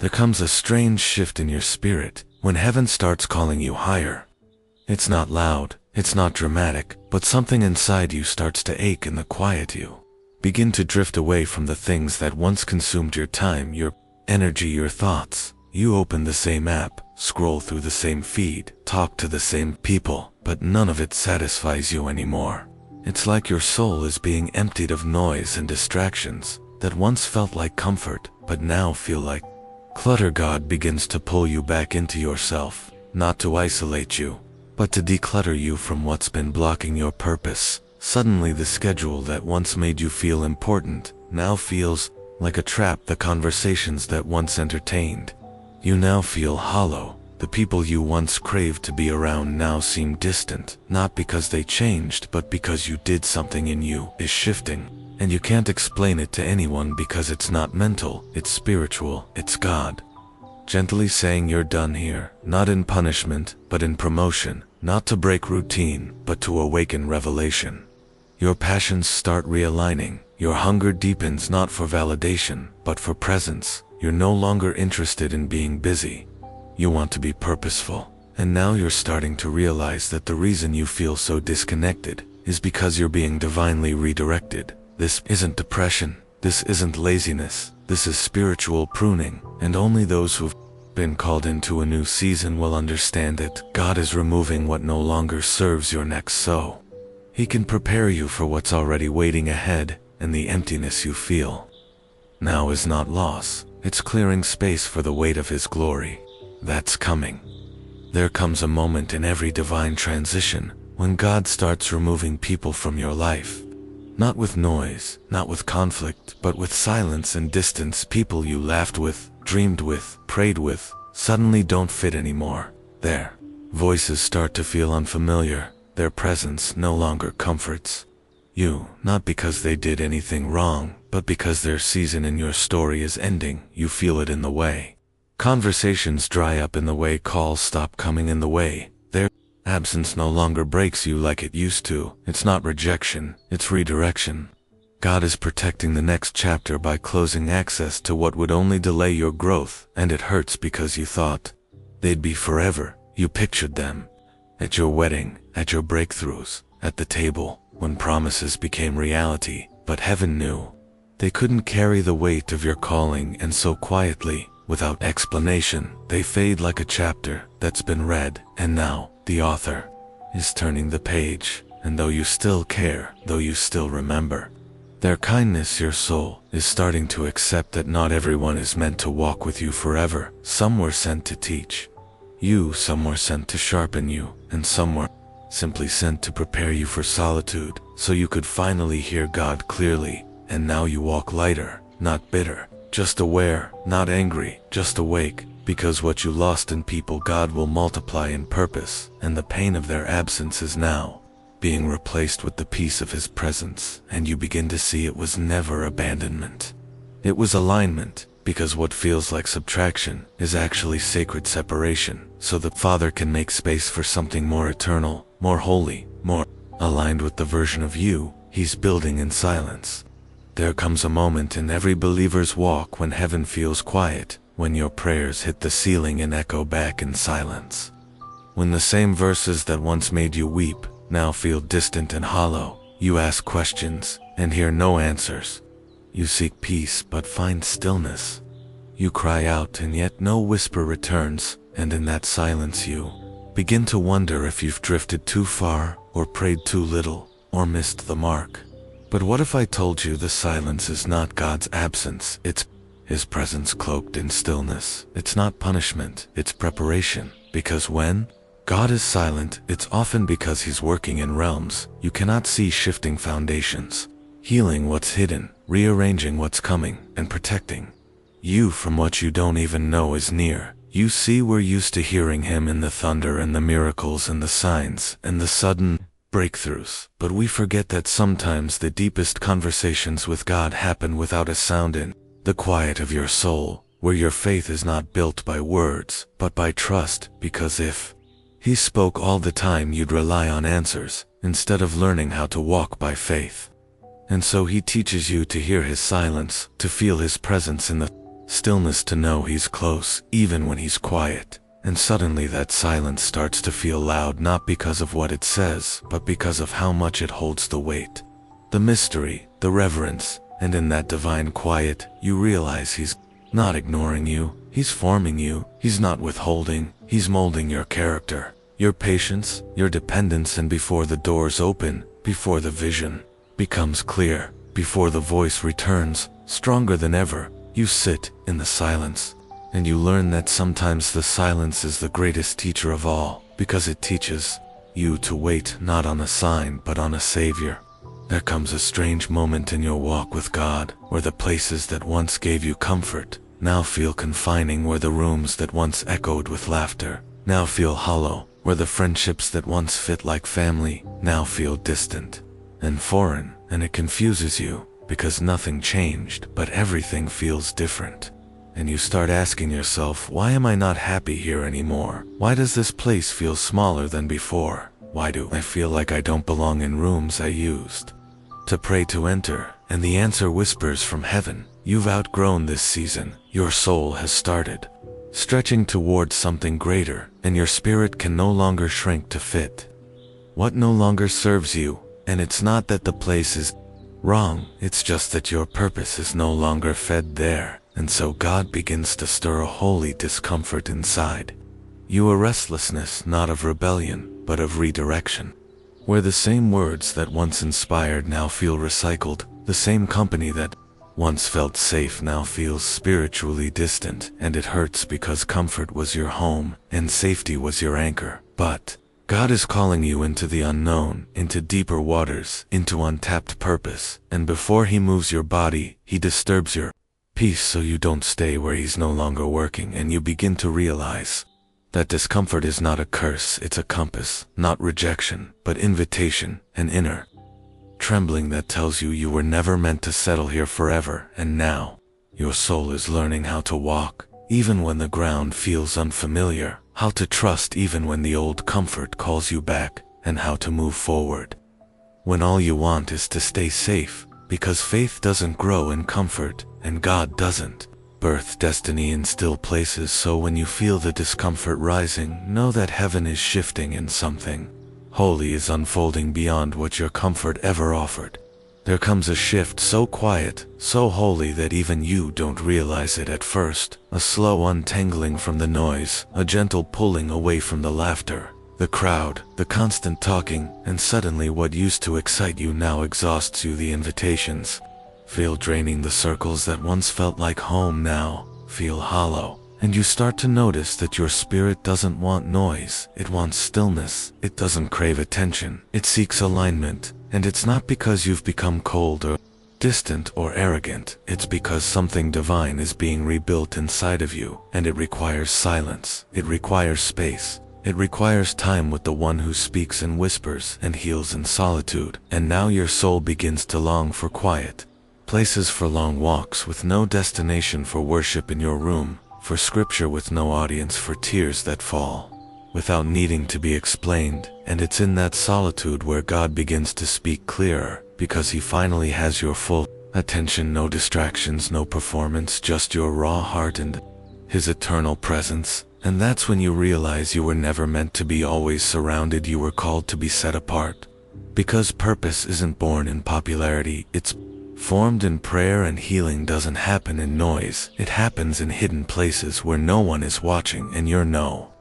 There comes a strange shift in your spirit when heaven starts calling you higher. It's not loud, it's not dramatic, but something inside you starts to ache in the quiet. You begin to drift away from the things that once consumed your time, your energy, your thoughts. You open the same app, scroll through the same feed, talk to the same people, but none of it satisfies you anymore. It's like your soul is being emptied of noise and distractions that once felt like comfort, but now feel like clutter. God begins to pull you back into yourself, not to isolate you, but to declutter you from what's been blocking your purpose. Suddenly the schedule that once made you feel important now feels like a trap. The conversations that once entertained you now feel hollow. The people you once craved to be around now seem distant, not because they changed, but because you did something in you is shifting. And you can't explain it to anyone because it's not mental, it's spiritual, it's God gently saying you're done here, not in punishment, but in promotion, not to break routine, but to awaken revelation. Your passions start realigning, your hunger deepens not for validation, but for presence. You're no longer interested in being busy. You want to be purposeful. And now you're starting to realize that the reason you feel so disconnected is because you're being divinely redirected. This isn't depression, this isn't laziness, this is spiritual pruning, and only those who've been called into a new season will understand it. God is removing what no longer serves your next so He can prepare you for what's already waiting ahead, and the emptiness you feel now is not loss, it's clearing space for the weight of His glory that's coming. There comes a moment in every divine transition when God starts removing people from your life. Not with noise, not with conflict, but with silence and distance. People you laughed with, dreamed with, prayed with, suddenly don't fit anymore. Their voices start to feel unfamiliar. Their presence no longer comforts you, not because they did anything wrong, but because their season in your story is ending. You feel it in the way conversations dry up, in the way calls stop coming, in the way their absence no longer breaks you like it used to. It's not rejection, it's redirection. God is protecting the next chapter by closing access to what would only delay your growth, and it hurts because you thought they'd be forever. You pictured them at your wedding, at your breakthroughs, at the table, when promises became reality, but heaven knew they couldn't carry the weight of your calling, and so quietly, without explanation, they fade like a chapter that's been read, and now the author is turning the page. And though you still care, though you still remember their kindness, your soul is starting to accept that not everyone is meant to walk with you forever. Some were sent to teach you, some were sent to sharpen you, and some were simply sent to prepare you for solitude, so you could finally hear God clearly. And now you walk lighter, not bitter, just aware, not angry, just awake, because what you lost in people God will multiply in purpose, and the pain of their absence is now being replaced with the peace of His presence, and you begin to see it was never abandonment. It was alignment, because what feels like subtraction is actually sacred separation, so the Father can make space for something more eternal, more holy, more aligned with the version of you He's building in silence. There comes a moment in every believer's walk when heaven feels quiet, when your prayers hit the ceiling and echo back in silence. When the same verses that once made you weep now feel distant and hollow. You ask questions and hear no answers. You seek peace but find stillness. You cry out and yet no whisper returns, and in that silence you begin to wonder if you've drifted too far, or prayed too little, or missed the mark. But what if I told you the silence is not God's absence, it's His presence cloaked in stillness? It's not punishment, it's preparation. Because when God is silent, it's often because He's working in realms you cannot see, shifting foundations, healing what's hidden, rearranging what's coming, and protecting you from what you don't even know is near. You see, we're used to hearing Him in the thunder and the miracles and the signs and the sudden breakthroughs, but we forget that sometimes the deepest conversations with God happen without a sound, in the quiet of your soul, where your faith is not built by words, but by trust, because if He spoke all the time, you'd rely on answers, instead of learning how to walk by faith. And so He teaches you to hear His silence, to feel His presence in the stillness to know he's close, even when he's quiet. And suddenly that silence starts to feel loud, not because of what it says, but because of how much it holds the weight, the mystery, the reverence. And in that divine quiet, you realize he's not ignoring you, he's forming you, he's not withholding, he's molding your character, your patience, your dependence. And before the doors open, before the vision becomes clear, before the voice returns, stronger than ever, you sit in the silence. And you learn that sometimes the silence is the greatest teacher of all, because it teaches you to wait not on a sign but on a savior. There comes a strange moment in your walk with God, where the places that once gave you comfort now feel confining, where the rooms that once echoed with laughter now feel hollow, where the friendships that once fit like family now feel distant and foreign. And it confuses you, because nothing changed, but everything feels different. And you start asking yourself, why am I not happy here anymore? Why does this place feel smaller than before? Why do I feel like I don't belong in rooms I used to pray to enter? And the answer whispers from heaven, you've outgrown this season. Your soul has started stretching towards something greater, and your spirit can no longer shrink to fit what no longer serves you. And it's not that the place is wrong, it's just that your purpose is no longer fed there. And so God begins to stir a holy discomfort inside you, a restlessness not of rebellion, but of redirection, where the same words that once inspired now feel recycled, the same company that once felt safe now feels spiritually distant. And it hurts, because comfort was your home and safety was your anchor. But God is calling you into the unknown, into deeper waters, into untapped purpose. And before he moves your body, he disturbs your peace so you don't stay where he's no longer working. And you begin to realize that discomfort is not a curse, it's a compass, not rejection, but invitation, an inner trembling that tells you you were never meant to settle here forever. And now, your soul is learning how to walk, even when the ground feels unfamiliar, how to trust even when the old comfort calls you back, and how to move forward when all you want is to stay safe. Because faith doesn't grow in comfort, and God doesn't birth destiny in still places. So when you feel the discomfort rising, know that heaven is shifting and something holy is unfolding beyond what your comfort ever offered. There comes a shift so quiet, so holy that even you don't realize it at first. A slow untangling from the noise, a gentle pulling away from the laughter, the crowd, the constant talking. And suddenly what used to excite you now exhausts you. The invitations feel draining. The circles that once felt like home now feel hollow. And you start to notice that your spirit doesn't want noise, it wants stillness. It doesn't crave attention, it seeks alignment. And it's not because you've become cold or distant or arrogant, it's because something divine is being rebuilt inside of you. And it requires silence, it requires space, it requires time with the one who speaks in whispers and heals in solitude. And now your soul begins to long for quiet places, for long walks with no destination, for worship in your room, for scripture with no audience, for tears that fall without needing to be explained. And it's in that solitude where God begins to speak clearer, because he finally has your full attention. No distractions, no performance, just your raw heart and his eternal presence. And that's when you realize you were never meant to be always surrounded. You were called to be set apart. Because purpose isn't born in popularity, it's formed in prayer. And healing doesn't happen in noise, it happens in hidden places where no one is watching. And you're no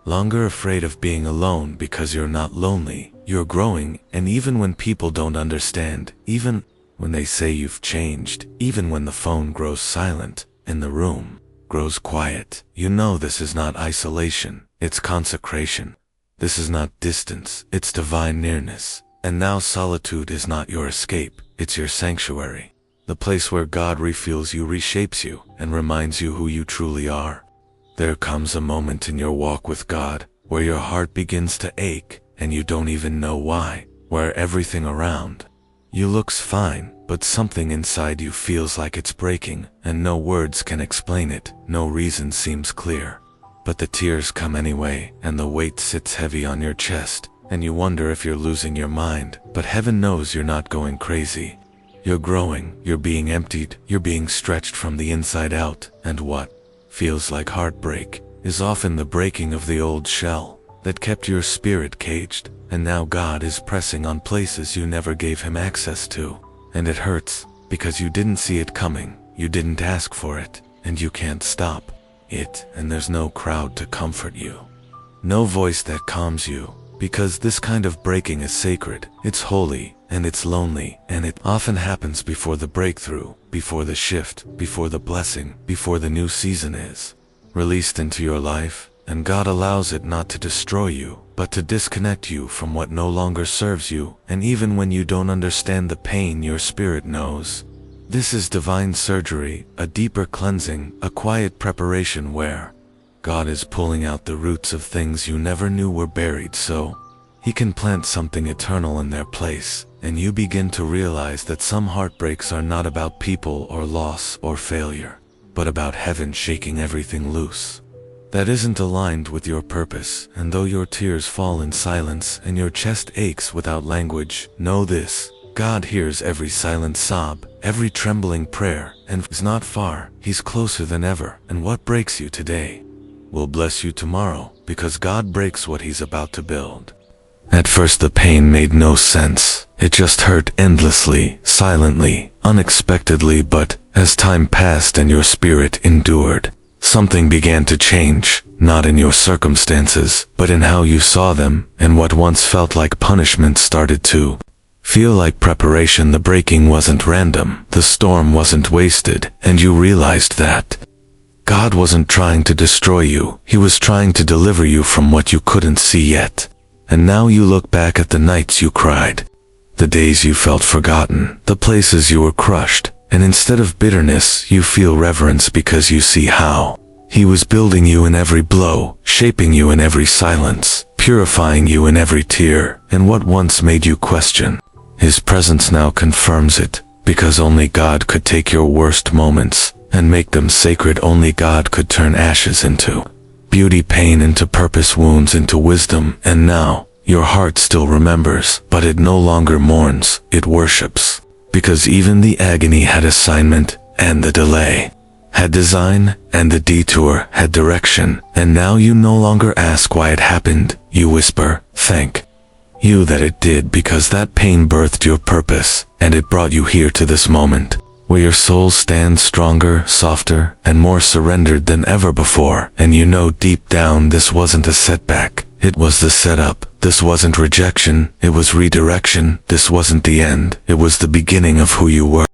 longer afraid of being alone, because you're not lonely, you're growing. And even when people don't understand, even when they say you've changed, even when the phone grows silent and the room grows quiet, you know this is not isolation, it's consecration. This is not distance, it's divine nearness. And now solitude is not your escape, it's your sanctuary. The place where God refuels you, reshapes you, and reminds you who you truly are. There comes a moment in your walk with God where your heart begins to ache, and you don't even know why, where everything around you looks fine, but something inside you feels like it's breaking, and no words can explain it, no reason seems clear. But the tears come anyway, and the weight sits heavy on your chest, and you wonder if you're losing your mind. But heaven knows you're not going crazy. You're growing, you're being emptied, you're being stretched from the inside out, and what feels like heartbreak is often the breaking of the old shell that kept your spirit caged, and now God is pressing on places you never gave him access to. And it hurts, because you didn't see it coming, you didn't ask for it, and you can't stop it, and there's no crowd to comfort you. No voice that calms you, because this kind of breaking is sacred, it's holy, and it's lonely, and it often happens before the breakthrough, before the shift, before the blessing, before the new season is released into your life, and God allows it not to destroy you, but to disconnect you from what no longer serves you, and even when you don't understand the pain, your spirit knows. This is divine surgery, a deeper cleansing, a quiet preparation where God is pulling out the roots of things you never knew were buried so he can plant something eternal in their place, and you begin to realize that some heartbreaks are not about people or loss or failure, but about heaven shaking everything loose that isn't aligned with your purpose. And though your tears fall in silence and your chest aches without language, know this: God hears every silent sob, every trembling prayer, and is not far, he's closer than ever. And what breaks you today will bless you tomorrow, because God breaks what he's about to build. At first the pain made no sense. It just hurt endlessly, silently, unexpectedly, but as time passed and your spirit endured, something began to change, not in your circumstances, but in how you saw them, and what once felt like punishment started to feel like preparation. The breaking wasn't random, the storm wasn't wasted, and you realized that God wasn't trying to destroy you, he was trying to deliver you from what you couldn't see yet. And now you look back at the nights you cried, the days you felt forgotten, the places you were crushed, and instead of bitterness, you feel reverence because you see how he was building you in every blow, shaping you in every silence, purifying you in every tear, and what once made you question his presence now confirms it, because only God could take your worst moments and make them sacred. Only God could turn ashes into beauty, pain into purpose, wounds into wisdom. And now, your heart still remembers, but it no longer mourns, it worships. Because even the agony had assignment, and the delay had design, and the detour had direction. And now you no longer ask why it happened, you whisper, thank you that it did, because that pain birthed your purpose, and it brought you here to this moment, where your soul stands stronger, softer, and more surrendered than ever before. And you know deep down this wasn't a setback, it was the setup. This wasn't rejection, it was redirection. This wasn't the end, it was the beginning of who you were.